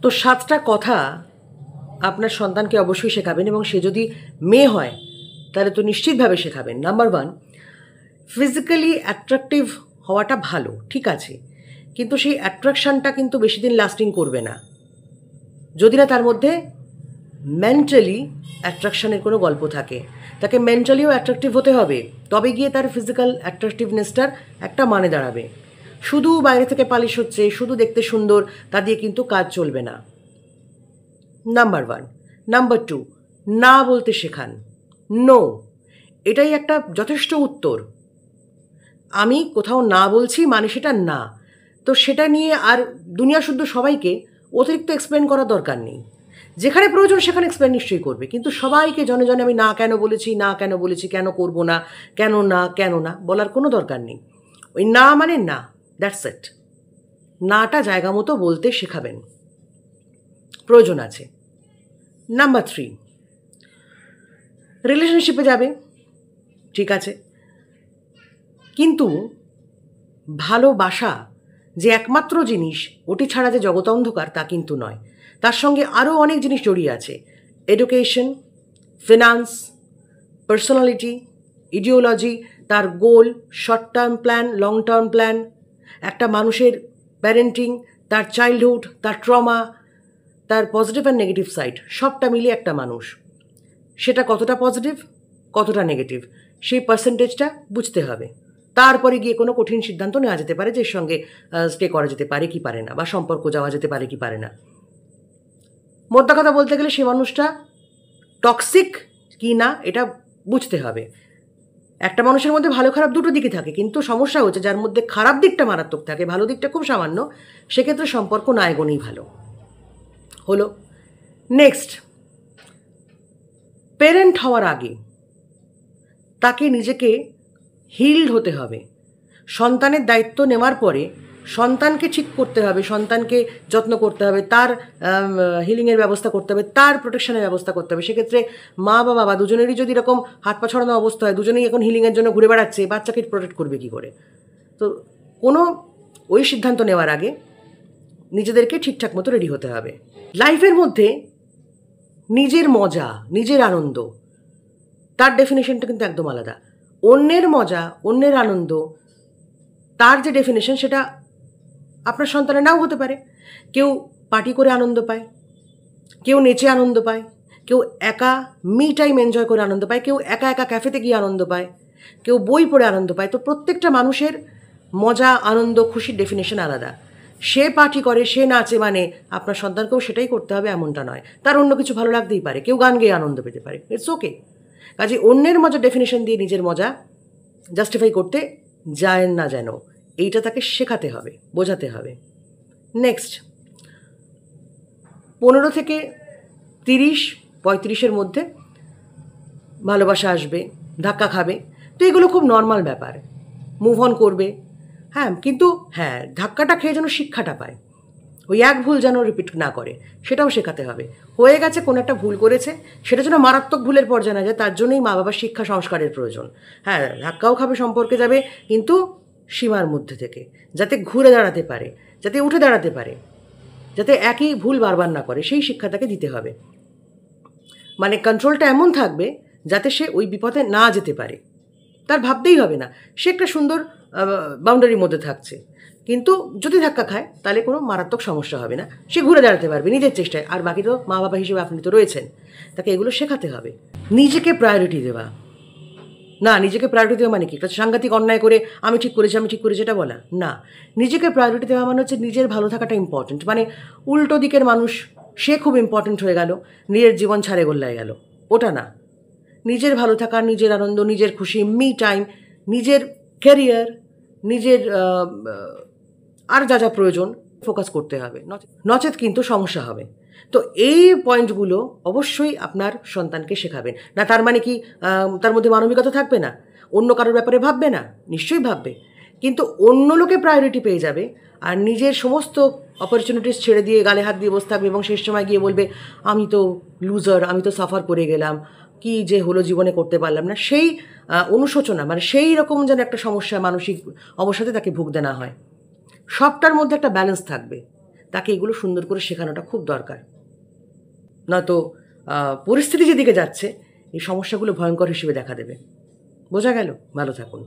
তো 7টা কথা আপনার সন্তানকে অবশ্যই শেখাবেন, এবং সে যদি মেয়ে হয় তাহলে তো নিশ্চিতভাবে শেখাবেন। নাম্বার 1, ফিজিক্যালি অ্যাট্রাকটিভ হওয়াটা ভালো, ঠিক আছে, কিন্তু সেই অ্যাট্রাকশানটা কিন্তু বেশি দিন লাস্টিং করবে না যদি না তার মধ্যে মেন্টালি অ্যাট্রাকশানের কোনো গল্প থাকে। তাকে মেন্টালিও অ্যাট্রাকটিভ হতে হবে, তবে গিয়ে তার ফিজিক্যাল অ্যাট্রাকটিভনেসটার একটা মানে দাঁড়াবে। শুধু বাইরে থেকে পালিশ হচ্ছে, শুধু দেখতে সুন্দর, তা দিয়ে কিন্তু কাজ চলবে না। নাম্বার 1। নাম্বার 2, না বলতে শেখান। নো, এটাই একটা যথেষ্ট উত্তর। আমি কোথাও না বলছি মানে সেটা না, তো সেটা নিয়ে আর দুনিয়া শুদ্ধ সবাইকে অতিরিক্ত এক্সপ্লেন করার দরকার নেই। যেখানে প্রয়োজন সেখানে এক্সপ্লেন নিশ্চয়ই করবে, কিন্তু সবাইকে জনে জনে আমি না কেন বলেছি, না কেন বলেছি, কেন করব না, কেন না, কেন না বলার কোনো দরকার নেই। ওই না মানে না, দ্যাটস ইট। নাটা জায়গা মতো বলতে শেখাবেন, প্রয়োজন আছে। নাম্বার 3, রিলেশনশিপে যাবে, ঠিক আছে, কিন্তু ভালোবাসা যে একমাত্র জিনিস, ওটি ছাড়া যে জগৎ অন্ধকার তা কিন্তু নয়। তার সঙ্গে আরও অনেক জিনিস জড়িয়ে আছে। এডুকেশন, ফিনান্স, পার্সোনালিটি, ইডিওলজি, তার goal, short term plan, long term plan, একটা মানুষের প্যারেন্টিং, তার চাইল্ডহুড, তার ট্রমা, তার পজিটিভ আর নেগেটিভ সাইড, সবটা মিলিয়ে একটা মানুষ। সেটা কতটা পজিটিভ, কতটা নেগেটিভ, সেই পার্সেন্টেজটা বুঝতে হবে। তারপরে গিয়ে কোনো কঠিন সিদ্ধান্ত নেওয়া যেতে পারে, যে সঙ্গে স্টে করা যেতে পারে কি পারে না, বা সম্পর্ক যাওয়া যেতে পারে কি পারে না। মোদ্দা কথা বলতে গেলে সে মানুষটা টক্সিক কি না এটা বুঝতে হবে। একটা মানুষের মধ্যে ভালো খারাপ দুটো দিকই থাকে, কিন্তু সমস্যা হচ্ছে যার মধ্যে খারাপ দিকটা মারাত্মক থাকে, ভালো দিকটা খুব সামান্য, সেক্ষেত্রে সম্পর্ক না এগোনোই ভালো। হলো। নেক্সট, পেরেন্ট হওয়ার আগে তাকে নিজেকে হিলড হতে হবে। সন্তানের দায়িত্ব নেওয়ার পরে সন্তানকে ঠিক করতে হবে, সন্তানকে যত্ন করতে হবে, তার হিলিংয়ের ব্যবস্থা করতে হবে, তার প্রোটেকশনের ব্যবস্থা করতে হবে। সেক্ষেত্রে মা বা বাবা দুজনেরই যদি এরকম হাত পা ছড়ানো অবস্থা হয়, দুজনেই এখন হিলিংয়ের জন্য ঘুরে বেড়াচ্ছে, বাচ্চাকে প্রোটেক্ট করবে কী করে? তো কোনো ওই সিদ্ধান্ত নেওয়ার আগে নিজেদেরকে ঠিকঠাক মতো রেডি হতে হবে। লাইফের মধ্যে নিজের মজা, নিজের আনন্দ, তার ডেফিনেশনটা কিন্তু একদম আলাদা। অন্যের মজা, অন্যের আনন্দ, তার যে ডেফিনেশন সেটা আপনার সন্তানের নাও হতে পারে। কেউ পার্টি করে আনন্দ পায়, কেউ নেচে আনন্দ পায়, কেউ একা মি টাইম এনজয় করে আনন্দ পায়, কেউ একা একা ক্যাফেতে গিয়ে আনন্দ পায়, কেউ বই পড়ে আনন্দ পায়। তো প্রত্যেকটা মানুষের মজা, আনন্দ, খুশির ডেফিনেশন আলাদা। সে পার্টি করে, সে নাচে মানে আপনার সন্তানকেও সেটাই করতে হবে এমনটা নয়। তার অন্য কিছু ভালো লাগতেই পারে, কেউ গান গেয়ে আনন্দ পেতে পারে, ইটস ওকে। কাজে অন্যের মজা ডেফিনেশন দিয়ে নিজের মজা জাস্টিফাই করতে যায় না যেন, এইটা তাকে শেখাতে হবে, বোঝাতে হবে। নেক্সট, 15 থেকে 30-35-এর মধ্যে ভালোবাসা আসবে, ধাক্কা খাবে, তো এগুলো খুব নর্মাল ব্যাপার, মুভ অন করবে। হ্যাঁ, কিন্তু হ্যাঁ, ধাক্কাটা খেয়ে যেন শিক্ষাটা পায়, ওই এক ভুল যেন রিপিট না করে, সেটাও শেখাতে হবে। হয়ে গেছে, কোনো একটা ভুল করেছে, সেটা যেন মারাত্মক ভুলের পর্যায়ে না যায়, তার জন্যই মা বাবার শিক্ষা সংস্কারের প্রয়োজন। হ্যাঁ, ধাক্কাও খাবে, সম্পর্কে যাবে, কিন্তু সীমার মধ্যে থেকে, যাতে ঘুরে দাঁড়াতে পারে, যাতে উঠে দাঁড়াতে পারে, যাতে একই ভুল বারবার না করে, সেই শিক্ষা তাকে দিতে হবে। মানে কন্ট্রোলটা এমন থাকবে যাতে সে ওই বিপদে না যেতে পারে, তার ভাবতেই হবে না, সে একটা সুন্দর বাউন্ডারির মধ্যে থাকছে। কিন্তু যদি ধাক্কা খায় তাহলে কোনো মারাত্মক সমস্যা হবে না, সে ঘুরে দাঁড়াতে পারবে নিজের চেষ্টায়। আর বাকি তো মা বাবা হিসেবে আপনি তো রয়েছেন, তাকে এগুলো শেখাতে হবে। নিজেকে প্রায়োরিটি দেওয়া না, নিজেকে প্রায়োরিটি দেওয়া মানে কি সাংঘাতিক অন্যায় করে আমি ঠিক করেছি, আমি ঠিক করেছি এটা বলা না। নিজেকে প্রায়োরিটি দেওয়া মানে হচ্ছে নিজের ভালো থাকাটা ইম্পর্টেন্ট। মানে উল্টো দিকের মানুষ সে খুব ইম্পর্টেন্ট হয়ে গেল, নিজের জীবন ছাড়ে গোল্লায় গেল, ওটা না। নিজের ভালো থাকা, নিজের আনন্দ, নিজের খুশি, মি টাইম, নিজের ক্যারিয়ার, নিজের আর যা যা প্রয়োজন ফোকাস করতে হবে, নচেত কিন্তু সমস্যা হবে। তো এই পয়েন্টগুলো অবশ্যই আপনার সন্তানকে শেখাবেন। না তার মানে কি তার মধ্যে মানবিকতা থাকবে না, অন্য কারোর ব্যাপারে ভাববে না? নিশ্চয়ই ভাববে, কিন্তু অন্য লোকে প্রায়োরিটি পেয়ে যাবে, আর নিজের সমস্ত অপরচুনিটিস ছেড়ে দিয়ে গালে হাত দিয়ে বসে থাকবে, এবং শেষ সময় গিয়ে বলবে আমি তো লুজার, আমি তো সাফার করে গেলাম, কি যে হলো জীবনে করতে পারলাম না। সেই অনুশোচনা, মানে সেই রকম যেন একটা সমস্যা, মানসিক অবসাদে তাকে ভুগতে না হয়। সবটার মধ্যে একটা ব্যালেন্স থাকবে, তাকে এগুলো সুন্দর করে শেখানোটা খুব দরকার। নয়তো পরিস্থিতি যেদিকে যাচ্ছে এই সমস্যাগুলো ভয়ঙ্কর হিসেবে দেখা দেবে। বোঝা গেল? ভালো থাকুন।